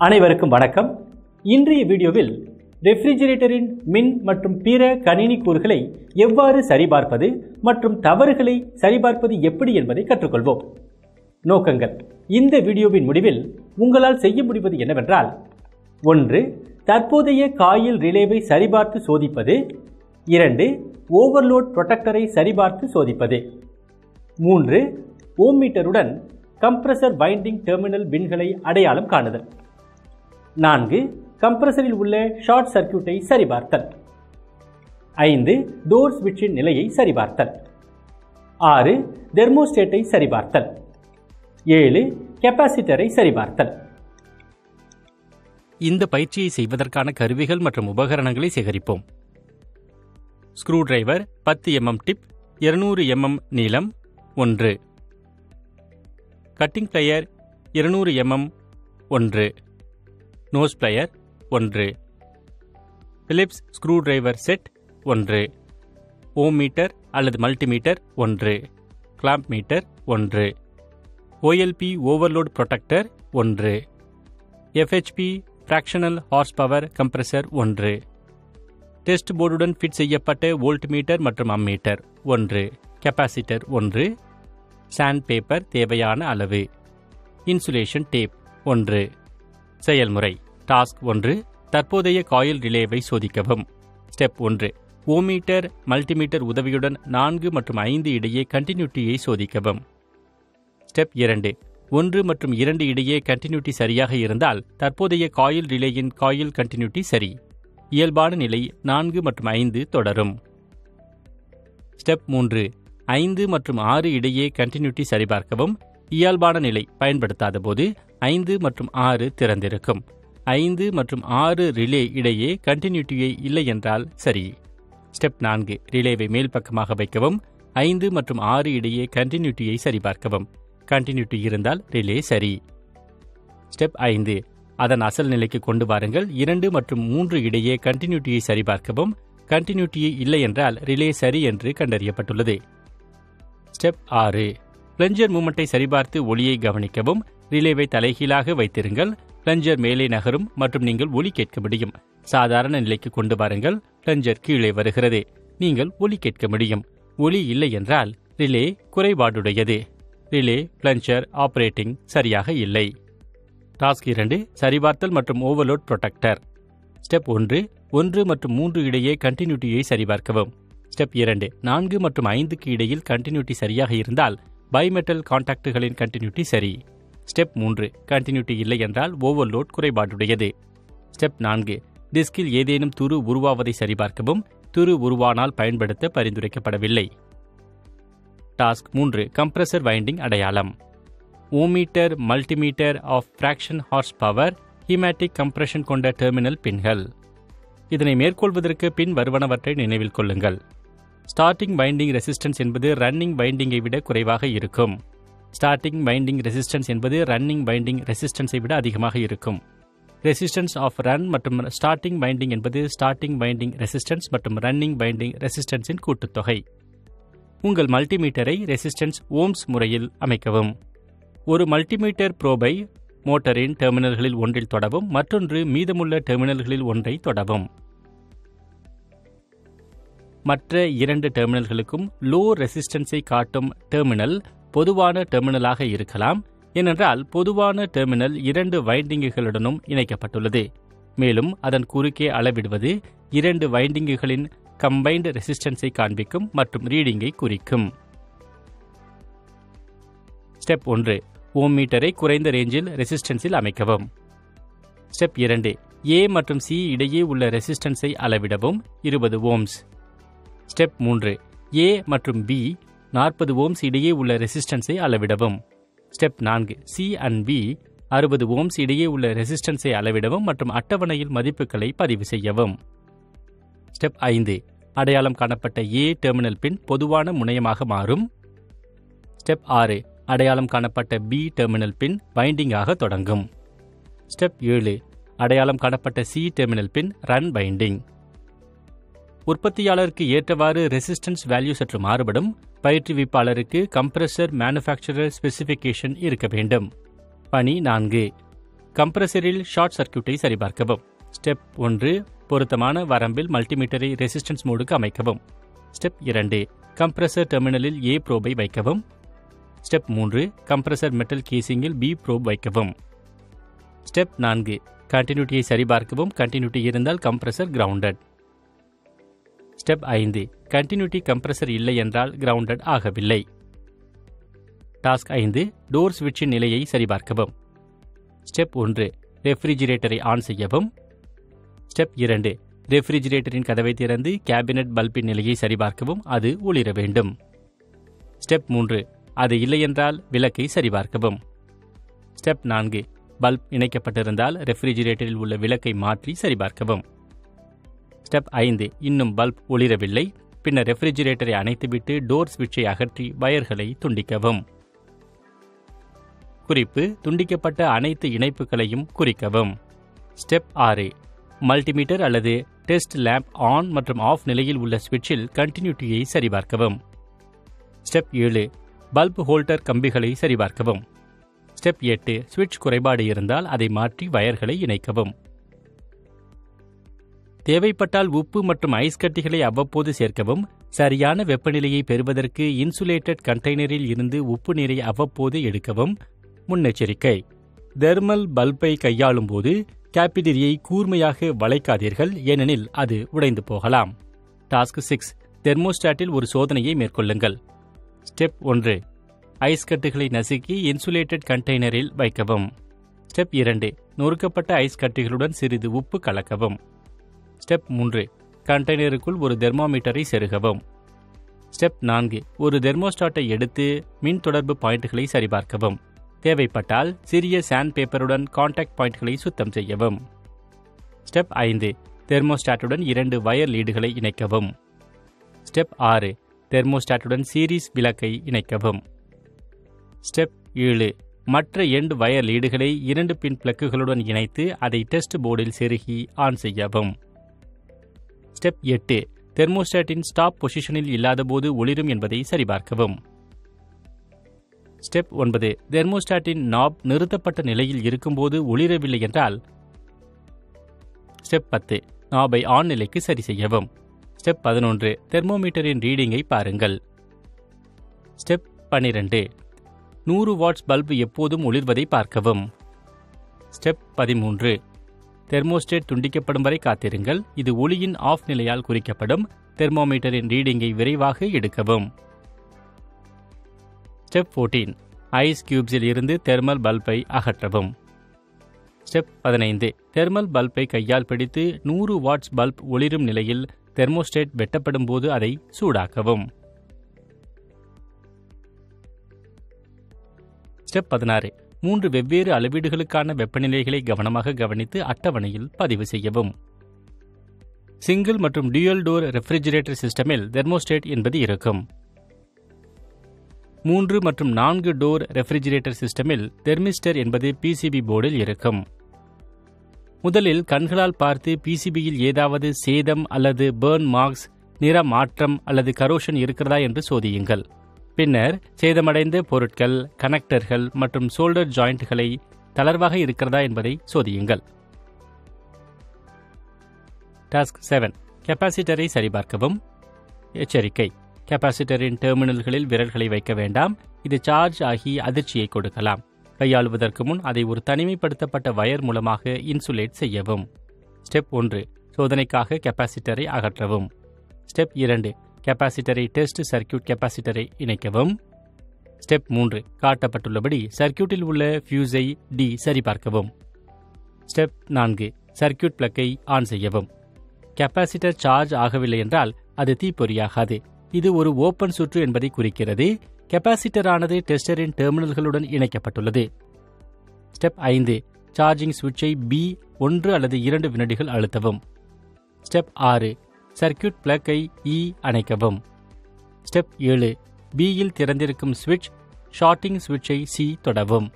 அனைவருக்கும் வணக்கம். இன்றைய வீடியோவில் ரெஃப்ரிஜரேட்டரின் மின் மற்றும் பிற கணினி கூறுகளை எவ்வாறு சரிபார்ப்பது மற்றும் தவறுகளை சரிபார்ப்பது எப்படி என்பதை கற்றுக்கொள்வோம். நோக்கங்கள்: இந்த வீடியோவின் முடிவில் உங்களால் செய்ய முடிவது என்னவென்றால்: 1. தற்போதைய காயில் ரிலேவை சரிபார்த்து சோதிப்பது. 2. ஓவர்லோட் புரொடெக்டரை சரிபார்த்து சோதிப்பது. 3. ஓம் மீட்டருடன் கம்ப்ரசர் வைண்டிங் டெர்மினல் பின்களை அடையாளம் காணுதல். 4. கம்ப்ரசரில் உள்ள ஷார்ட் சர்க்யூட்டை சரிபார்த்தல். 5. டோர் ஸ்விட்சின் நிலையை சரிபார்த்தல். 6. தெர்மோஸ்டேட்டை சரிபார்த்தல். 7. கெப்பாசிட்டரை சரிபார்த்தல். இந்த பயிற்சியை செய்வதற்கான கருவிகள் மற்றும் உபகரணங்களை சேகரிப்போம். Screwdriver 10 mm tip, 200 mm நீளம் 1. Cutting plier 200 mm 1. Nose plier 1. Phillips screwdriver set 1. Ohmmeter அல்லது multimeter 1. Clamp meter 1. OLP overload protector 1. FHP fractional horsepower compressor 1. Test போர்டுடன் ஃபிட் செய்யப்பட்ட வோல்ட் மீட்டர் மற்றும் ammeter 1. Capacitor 1. Sandpaper தேவையான அளவு. Insulation tape 1. செயல்முறை: task 1. தற்போதைய coil ரிலேவை சோதிக்கவும். Step 1. ஓமீட்டர் multimeter உதவியுடன் 4 மற்றும் 5 இடையே கண்டினியூட்டியை சோதிக்கவும். ஸ்டெப் 2. 1 மற்றும் 2 இடையே கண்டினியூட்டி சரியாக இருந்தால் தற்போதைய காயில் ரிலேயின் காயில் கண்டினியூட்டி சரி. இயல்பான நிலை 4 மற்றும் 5 தொடரும். ஸ்டெப் 3. 5 மற்றும் 6 இடையே கண்டினியூட்டி சரிபார்க்கவும். இயல்பான நிலை பயன்படுத்தாத போது 5 மற்றும் 6 திறந்திருக்கும். 5 மற்றும் 6 ரிலே இடையே கண்டினியூட்டியை இல்லை என்றால் சரி. ஸ்டெப் 4. ரிலேவை மேல் பக்கமாக வைக்கவும். 5 மற்றும் 6 இடையே கண்டினியூட்டியை சரிபார்க்கவும். கண்டினியூட்டி இருந்தால் ரிலே சரி. ஸ்டெப் 5. அதன் அசல் நிலைக்கு கொண்டு வாருங்கள். 2 மற்றும் 3 இடையே கண்டினியூட்டியை சரிபார்க்கவும். கண்டினியூட்டியை இல்லை என்றால் ரிலே சரி என்று கண்டறியப்பட்டுள்ளது. ஸ்டெப் 6. பிளஞ்சர் மூமெண்ட்டை சரிபார்த்து ஒலியை கவனிக்கவும். ரிலேவை தலைகீழாக வைத்திருங்கள். பிளஞ்சர் மேலே நகரும் மற்றும் நீங்கள் ஒலி கேட்க முடியும். சாதாரண நிலைக்கு கொண்டு வாருங்கள். பிளஞ்சர் கீழே வருகிறது. நீங்கள் ஒலி கேட்க முடியும். ஒலி இல்லை என்றால் ரிலே குறைபாடுடையது. ரிலே பிளஞ்சர் ஆபரேட்டிங் சரியாக இல்லை. டாஸ்க் 2. சரிபார்த்தல் மற்றும் ஓவர்லோட் புரொடெக்டர். ஸ்டெப் 1. 1 மற்றும் 3 இடையே கண்டினியூட்டியை சரிபார்க்கவும். ஸ்டெப் 2. 4 மற்றும் 5க்கு இடையில் கண்டினியூட்டி சரியாக இருந்தால் பைமெட்டல் கான்டாக்டுகளின் கண்டினியூட்டி சரி. ஸ்டெப் 3. கண்டினியூட்டி இல்லை என்றால் ஓவர்லோட் குறைபாடுடையது. ஸ்டெப் 4. டிஸ்கில் ஏதேனும் துரு உருவாவதை சரிபார்க்கவும். துரு உருவானால் பயன்படுத்த பரிந்துரைக்கப்படவில்லை. டாஸ்க் 3. கம்ப்ரசர் வைண்டிங் அடையாளம். Ohmmeter multimeter of fraction horsepower hermetic compression கொண்ட டெர்மினல் பின்கள். இதனை மேற்கொள்வதற்கு பின் வருவனவற்றை நினைவில் கொள்ளுங்கள். ஸ்டார்டிங் வைண்டிங் ரெசிஸ்டன்ஸ் என்பது ரன்னிங் வைண்டிங்கை விட குறைவாக இருக்கும். ஸ்டார்டிங் வைண்டிங் ரெசிஸ்டன்ஸ் என்பது ரன்னிங் வைண்டிங் ரெசிஸ்டன்ஸை விட அதிகமாக இருக்கும். ரெசிஸ்டன்ஸ் ஆஃப் ரன் மற்றும் ஸ்டார்டிங் வைண்டிங் என்பது ஸ்டார்டிங் வைண்டிங் ரெசிஸ்டன்ஸ் மற்றும் ரன்னிங் வைண்டிங் ரெசிஸ்டன்ஸின் கூட்டுத்தொகை. உங்கள் மல்டிமீட்டரை ரெசிஸ்டன்ஸ் ஓம்ஸ் முறையில் அமைக்கவும். ஒரு மல்டிமீட்டர் ப்ரோபை மோட்டரின் டெர்மினல்களில் ஒன்றில் தொடவும். மற்றொன்று மீதமுள்ள டெர்மினல்களில் ஒன்றை தொடவும். மற்ற 2 டெர்மினல்களுக்கும் லோ ரெசிஸ்டன்ஸை காட்டும் டெர்மினல் பொதுவான டெர்மினலாக இருக்கலாம். ஏனென்றால் பொதுவான டெர்மினல் 2 வைண்டிங்குகளுடனும் இணைக்கப்பட்டுள்ளது. மேலும் அதன் குறுக்கே அளவிடுவது 2 வைண்டிங்குகளின் கம்பைன்டு ரெசிஸ்டன்ஸை காண்பிக்கும் மற்றும் ரீடிங்கை குறிக்கும். ஸ்டெப் 1. ஓம் மீட்டரை குறைந்த ரேஞ்சில் ரெசிஸ்டன்ஸில் அமைக்கவும். ஸ்டெப் 2. A மற்றும் C இடையே உள்ள ரெசிஸ்டன்ஸை அளவிடவும். 20 ஓம்ஸ். ஸ்டெப் 3. A மற்றும் B 40 ஓம்ஸ் இடையே உள்ள ரெசிஸ்டன்ஸை அளவிடவும். Step 4. C and B 60 ohms இடையே உள்ள ரெசிஸ்டன்ஸை அளவிடவும் மற்றும் அட்டவணையில் மதிப்புகளை பதிவு செய்யவும். ஸ்டெப் 5. அடையாளம் காணப்பட்ட A டெர்மினல் பின் பொதுவான முனையமாக மாறும். ஸ்டெப் 6. அடையாளம் காணப்பட்ட B டெர்மினல் பின் வைண்டிங்காக தொடங்கும். ஸ்டெப் 7. அடையாளம் காணப்பட்ட C டெர்மினல் பின் ரன் வைண்டிங். உற்பத்தியாளருக்கு ஏற்றவாறு ரெசிஸ்டன்ஸ் வேல்யூ சற்று மாறுபடும். பயிற்றுவிப்பாளருக்கு கம்ப்ரஸர் மேனுஃபேக்சரர் ஸ்பெசிஃபிகேஷன் இருக்க வேண்டும். பணி 4. கம்ப்ரஸரில் ஷார்ட் சர்க்யூட்டை சரிபார்க்கவும். ஸ்டெப் 1 பொருத்தமான வரம்பில் மல்டிமீட்டரை ரெசிஸ்டன்ஸ் மோடுக்கு அமைக்கவும். ஸ்டெப் 2 கம்ப்ரஸர் டெர்மினலில் A ப்ரோபை வைக்கவும். ஸ்டெப் 3 கம்ப்ரஸர் மெட்டல் கேசிங்கில் B ப்ரோப் வைக்கவும். ஸ்டெப் 4 கண்டினியூட்டியை சரிபார்க்கவும். கண்டினியூட்டி இருந்தால் compressor grounded. Step 5 continuity compressor இல்லை என்றால் கிரவுண்டட் ஆகவில்லை. டாஸ்க் 5 டோர் ஸ்விட்சின் நிலையை சரிபார்க்கவும். ஸ்டெப் 1 ரெஃப்ரிஜிரேட்டரை ஆன் செய்யவும். ஸ்டெப் 2 ரெஃப்ரிஜிரேட்டரின் கதவை திறந்து கேபினட் பல்பின் நிலையை சரிபார்க்கவும். அது ஒளிர வேண்டும். ஸ்டெப் 3 அது இல்லையென்றால் விளக்கை சரிபார்க்கவும். ஸ்டெப் 4 பல்ப் இணைக்கப்பட்டிருந்தால் ரெஃப்ரிஜிரேட்டரில் உள்ள விளக்கை மாற்றி சரிபார்க்கவும். ஸ்டெப் 5 இன்னும் பல்ப் ஒளிரவில்லை. பின்னர் ரெஃப்ரிஜிரேட்டரை அணைத்துவிட்டு டோர் ஸ்விட்சை அகற்றி வயர்களை துண்டிக்கவும். குறிப்பு துண்டிக்கப்பட்ட அனைத்து இணைப்புகளையும் குறிக்கவும். ஸ்டெப் 6 மல்டிமீட்டர் அல்லது டெஸ்ட் லேம்ப் ஆன் மற்றும் ஆஃப் நிலையில் உள்ள ஸ்விட்சில் கண்டினியூட்டியை சரிபார்க்கவும். ஸ்டெப் 7 பல்ப் ஹோல்டர் கம்பிகளை சரிபார்க்கவும். ஸ்டெப் 8 ஸ்விட்ச் குறைபாடு இருந்தால் அதை மாற்றி வயர்களை இணைக்கவும். தேவைப்பட்டால் உப்பு மற்றும் ஐஸ் கட்டிகளை அவ்வப்போது சேர்க்கவும். சரியான வெப்பநிலையை பெறுவதற்கு இன்சுலேட்டட் கண்டெய்னரில் இருந்து உப்பு நீரை அவ்வப்போது எடுக்கவும். முன்னெச்சரிக்கை தெர்மல் பல்பை கையாளும் போது கேபிலரியை கூர்மையாக வளைக்காதீர்கள், ஏனெனில் அது உடைந்து போகலாம். டாஸ்க் 6 தெர்மோஸ்டாட்டில் ஒரு சோதனையை மேற்கொள்ளுங்கள். ஸ்டெப் 1 ஐஸ் கட்டுகளை நசுக்கி இன்சுலேட்டட் கண்டெய்னரில் வைக்கவும். ஸ்டெப் 2 நொறுக்கப்பட்ட ஐஸ் கட்டிகளுடன் சிறிது உப்பு கலக்கவும். ஸ்டெப் 3 கண்டெய்னருக்குள் ஒரு தெர்மோமீட்டரை செருகவும். ஸ்டெப் 4 ஒரு தெர்மோஸ்டாட்டை எடுத்து மின் தொடர்பு பாயிண்ட்களை சரிபார்க்கவும். தேவைப்பட்டால் சிறிய சாண்ட் பேப்பருடன் கான்டாக்ட் பாயிண்ட்களை சுத்தம் செய்யவும். ஸ்டெப் 5 தெர்மோஸ்டாட்டுடன் 2 வயர் லீடுகளை இணைக்கவும். ஸ்டெப் 6 தெர்மோஸ்டாட்டுடன் சீரீஸ் விளக்கை இணைக்கவும். ஸ்டெப் 7 மற்ற எண்ட் வயர் லீடுகளை 2 பின் பிளக்குகளுடன் இணைத்து அதை டெஸ்ட் போர்டில் செருகி ஆன் செய்யவும். ஸ்டெப் 8 தெர்மோஸ்டாட்டின் ஸ்டாப் பொசிஷனில் இல்லாதபோது ஒளிரும் என்பதை சரிபார்க்கவும். ஸ்டெப் 9 தெர்மோஸ்டாட்டின் நாப் நிறுத்தப்பட்ட நிலையில் இருக்கும்போது ஒளிரவில்லை என்றால் ஸ்டெப் 10 நாபை ஆன் நிலைக்கு சரி செய்யவும். ஸ்டெப் 11 தெர்மோமீட்டரின் ரீடிங்கை பாருங்கள். ஸ்டெப் 12 100 வாட்ஸ் பல்பு எப்போதும் ஒளிர்வதை பார்க்கவும். ஸ்டெப் 13 தெர்மோஸ்டேட் துண்டிக்கப்படும் வரை காத்திருங்கள். இது ஒளியின் ஆஃப் நிலையால் குறிக்கப்படும். தெர்மோமீட்டரின் ரீடிங்கை விரைவாக எடுக்கவும். ஸ்டெப் 14 ஐஸ் கியூப்ஸில் இருந்து தெர்மல் பல்பை அகற்றவும். ஸ்டெப் 15 தெர்மல் பல்பை கையால் பிடித்து 100 வாட்ஸ் பல்ப் ஒளிரும் நிலையில் தெர்மோஸ்டேட் வெட்டப்படும் போது அதை சூடாக்கவும். ஸ்டெப் 16 3 வெவ்வேறு அளவீடுகளுக்கான வெப்பநிலைகளை கவனமாக கவனித்து அட்டவணையில் பதிவு செய்யவும். சிங்கிள் மற்றும் டியூயல் டோர் ரெஃப்ரிஜிரேட்டர் சிஸ்டமில் தெர்மோஸ்டேட் என்பது இருக்கும். 3 மற்றும் 4 டோர் ரெஃப்ரிஜிரேட்டர் சிஸ்டமில் தெர்மிஸ்டர் என்பது பிசிபி போர்டில் இருக்கும். முதலில் கண்களால் பார்த்து பிசிபியில் ஏதாவது சேதம் அல்லது பர்ன் மார்க்ஸ், நிற மாற்றம் அல்லது கரோஷன் இருக்கிறதா என்று சோதியுங்கள். பின்னர் சேதமடைந்த பொருட்கள், கனெக்டர்கள் மற்றும் சோல்டர் ஜாயிண்ட்களை தளர்வாக இருக்கிறதா என்பதை சோதியுங்கள். டாஸ்க் 7 கெப்பாசிட்டரை சரிபார்க்கவும். எச்சரிக்கை கெப்பாசிட்டரின் டெர்மினல்களில் விரல்களை வைக்க வேண்டாம். இது சார்ஜ் ஆகி அதிர்ச்சியை கொடுக்கலாம். கையாளுவதற்கு முன் அதை ஒரு தனிமைப்படுத்தப்பட்ட வயர் மூலமாக இன்சுலேட் செய்யவும். ஸ்டெப் 1 சோதனைக்காக கெப்பாசிட்டரை அகற்றவும். ஸ்டெப் 2 கெப்பாசிட்டரை டெஸ்ட் சர்க்யூட் கெப்பாசிட்டரை இணைக்கவும். ஸ்டெப் 3 காட்டப்பட்டுள்ளபடி சர்க்யூட்டில் உள்ள ஃபியூஸை சரிபார்க்கவும். ஸ்டெப் 4 சர்க்யூட் பிளக்கை ஆன் செய்யவும். கெப்பாசிட்டர் சார்ஜ் ஆகவில்லை என்றால் அது தீப்பொறியாகாது. இது ஒரு ஓபன் சுற்று என்பதை குறிக்கிறது. கெப்பாசிட்டரானது டெஸ்டரின் டெர்மினல்களுடன் இணைக்கப்பட்டுள்ளது. ஸ்டெப் 5 சார்ஜிங் சுவிட்சை B 1 அல்லது 2 வினாடிகள் அழுத்தவும். ஸ்டெப் 6 சர்க்யூட் பிளக்கை அணைக்கவும். ஸ்டெப் 7 Bயில் திறந்திருக்கும் சுவிட்ச் ஷார்ட்டிங் சுவிட்சை C தொடவும்.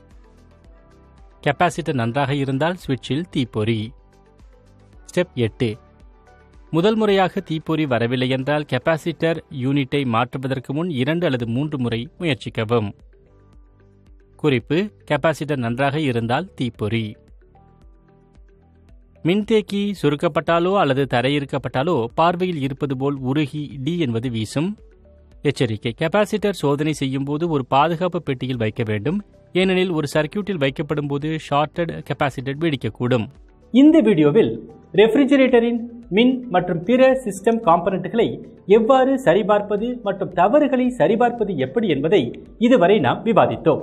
கெப்பாசிட்டர் நன்றாக இருந்தால் சுவிட்சில் தீப்பொறி. ஸ்டெப் 8 முதல் முறையாக தீப்பொறி வரவில்லை என்றால் கெப்பாசிட்டர் யூனிட்டை மாற்றுவதற்கு முன் 2 அல்லது 3 முறை முயற்சிக்கவும். குறிப்பு கெப்பாசிட்டர் நன்றாக இருந்தால் தீப்பொறி. மின்தேக்கி சுருக்கப்பட்டாலோ அல்லது தரையிறக்கப்பட்டாலோ பார்வையில் இருப்பது போல் உருகி டி என்பது வீசும். எச்சரிக்கை: கெபாசிட்டர் சோதனை செய்யும் போது ஒரு பாதுகாப்பு பெட்டியில் வைக்க வேண்டும். ஏனெனில் ஒரு சர்க்கியூட்டில் வைக்கப்படும் போது ஷார்ட்டட் கெபாசிட்டர் வெடிக்கக்கூடும். இந்த வீடியோவில் ரெஃப்ரிஜரேட்டரின் மின் மற்றும் பிற சிஸ்டம் காம்பனன்ட்களை எவ்வாறு சரிபார்ப்பது மற்றும் தவறுகளை சரிபார்ப்பது எப்படி என்பதை இதுவரை நாம் விவாதித்தோம்.